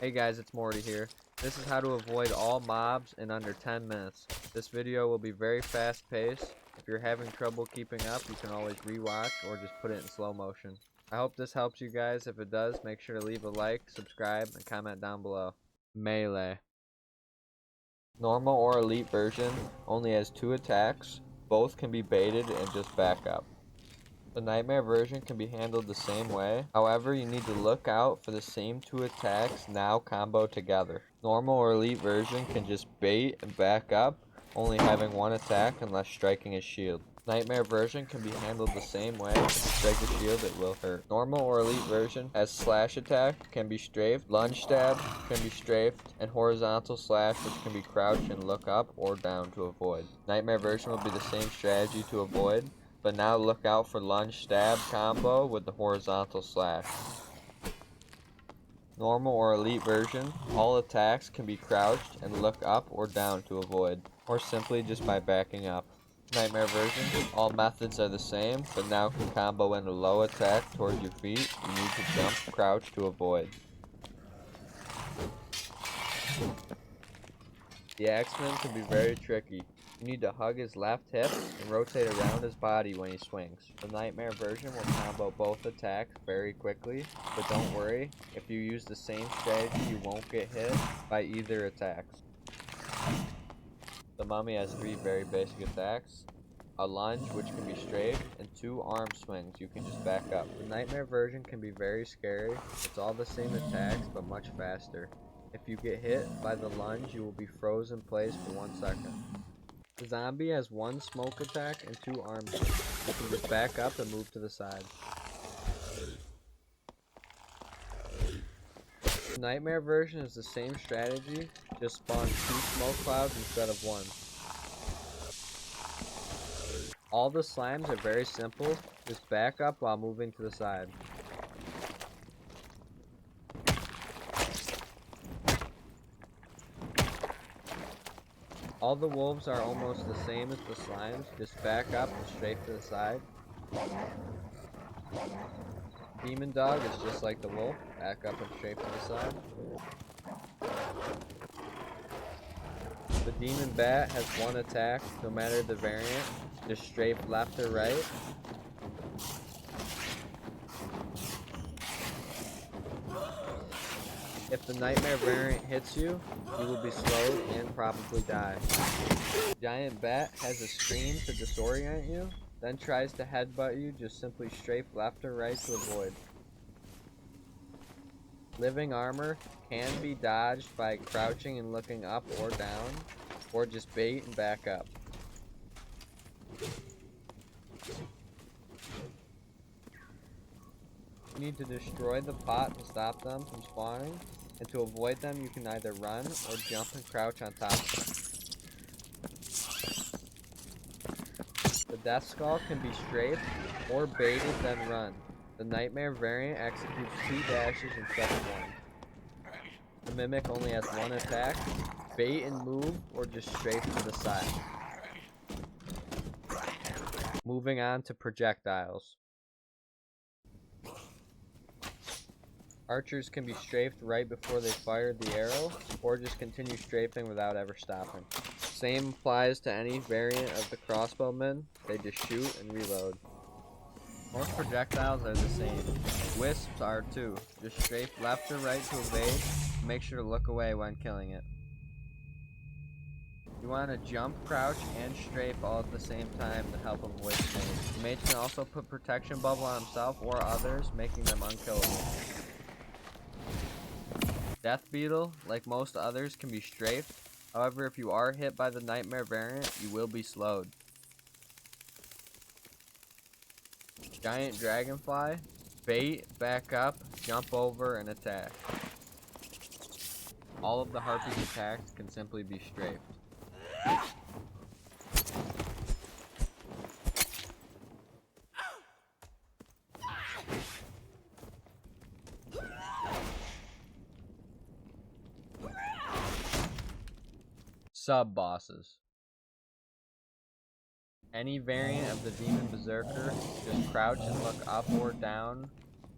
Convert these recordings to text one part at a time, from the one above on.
Hey guys, it's Morty here. This is how to avoid all mobs in under 10 minutes. This video will be very fast paced. If you're having trouble keeping up, you can always rewatch or just put it in slow motion. I hope this helps you guys. If it does, make sure to leave a like, subscribe, and comment down below. Melee. Normal or elite version only has 2 attacks. Both can be baited and just back up. The Nightmare version can be handled the same way. However, you need to look out for the same 2 attacks now combo together. Normal or elite version can just bait and back up, only having 1 attack unless striking his shield. Nightmare version can be handled the same way. If you strike the shield, it will hurt. Normal or elite version has slash attack, can be strafed, lunge stab, can be strafed, and horizontal slash, which can be crouched and look up or down to avoid. Nightmare version will be the same strategy to avoid, but now look out for lunge stab combo with the horizontal slash. Normal or elite version, all attacks can be crouched and look up or down to avoid, or simply just by backing up. Nightmare version, all methods are the same, but now can combo in a low attack towards your feet. You need to jump, crouch to avoid. The Axeman can be very tricky. You need to hug his left hip and rotate around his body when he swings. The Nightmare version will combo both attacks very quickly, but don't worry, if you use the same strategy you won't get hit by either attacks. The Mummy has 3 very basic attacks. A lunge, which can be strafed, and 2 arm swings. You can just back up. The Nightmare version can be very scary. It's all the same attacks, but much faster. If you get hit by the lunge, you will be frozen in place for 1 second. The Zombie has 1 smoke attack and 2 arm swings. You can just back up and move to the side. The Nightmare version is the same strategy, just spawn 2 smoke clouds instead of 1. All the slimes are very simple, just back up while moving to the side. All the wolves are almost the same as the slimes, just back up and straight to the side. Demon Dog is just like the wolf, back up and straight to the side. The Demon Bat has 1 attack, no matter the variant, just strafe left or right. If the Nightmare variant hits you, you will be slowed and probably die. Giant Bat has a scream to disorient you, then tries to headbutt you, just simply strafe left or right to avoid. Living Armour can be dodged by crouching and looking up or down, or just bait and back up. You need to destroy the pot to stop them from spawning, and to avoid them you can either run or jump and crouch on top of them. The Death Skull can be strafed or baited then run. The Nightmare variant executes 2 dashes instead of 1. The Mimic only has 1 attack, bait and move, or just strafe to the side. Moving on to projectiles. Archers can be strafed right before they fire the arrow, or just continue strafing without ever stopping. Same applies to any variant of the Crossbowman, they just shoot and reload. Most projectiles are the same. Wisps are too, just strafe left or right to evade, and make sure to look away when killing it. You want to jump, crouch, and strafe all at the same time to help him avoid the Mage. The Mage can also put protection bubble on himself or others, making them unkillable. Death Beetle, like most others, can be strafed. However, if you are hit by the Nightmare variant, you will be slowed. Giant Dragonfly, bait, back up, jump over, and attack. All of the Harpy's attacks can simply be strafed. Sub-bosses. Any variant of the Demon Berserker, just crouch and look up or down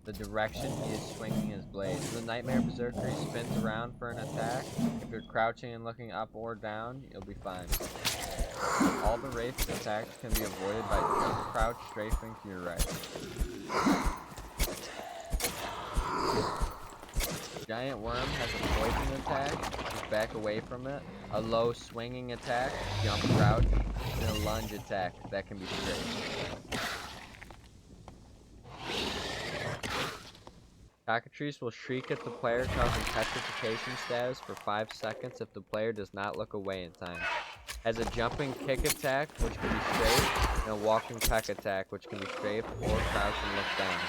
the direction he is swinging his blade. In the Nightmare Berserker, he spins around for an attack. If you're crouching and looking up or down, you'll be fine. All the Wraith's attacks can be avoided by just crouch strafing to your right. Giant Worm has a poison attack, just back away from it. A low swinging attack, jump crouch, and a lunge attack that can be straight. Cockatrice will shriek at the player, causing petrification status for 5 seconds if the player does not look away in time. Has a jumping kick attack, which can be strafed, and a walking peck attack, which can be strafed or crouch and look down.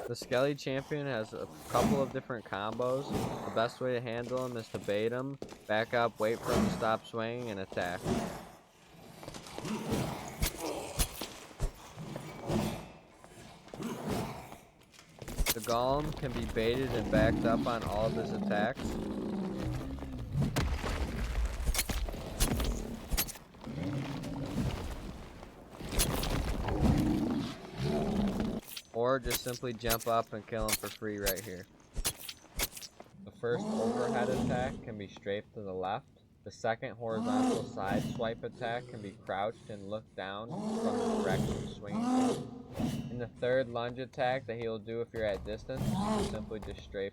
The Skelly Champion has a couple of different combos. The best way to handle him is to bait him, back up, wait for him to stop swinging, and attack. The Golem can be baited and backed up on all of his attacks. Or just simply jump up and kill him for free right here. The first overhead attack can be strafed to the left. The second horizontal side swipe attack can be crouched and looked down from the direction swinging. In the third lunge attack that he will do if you're at distance, you simply just strafe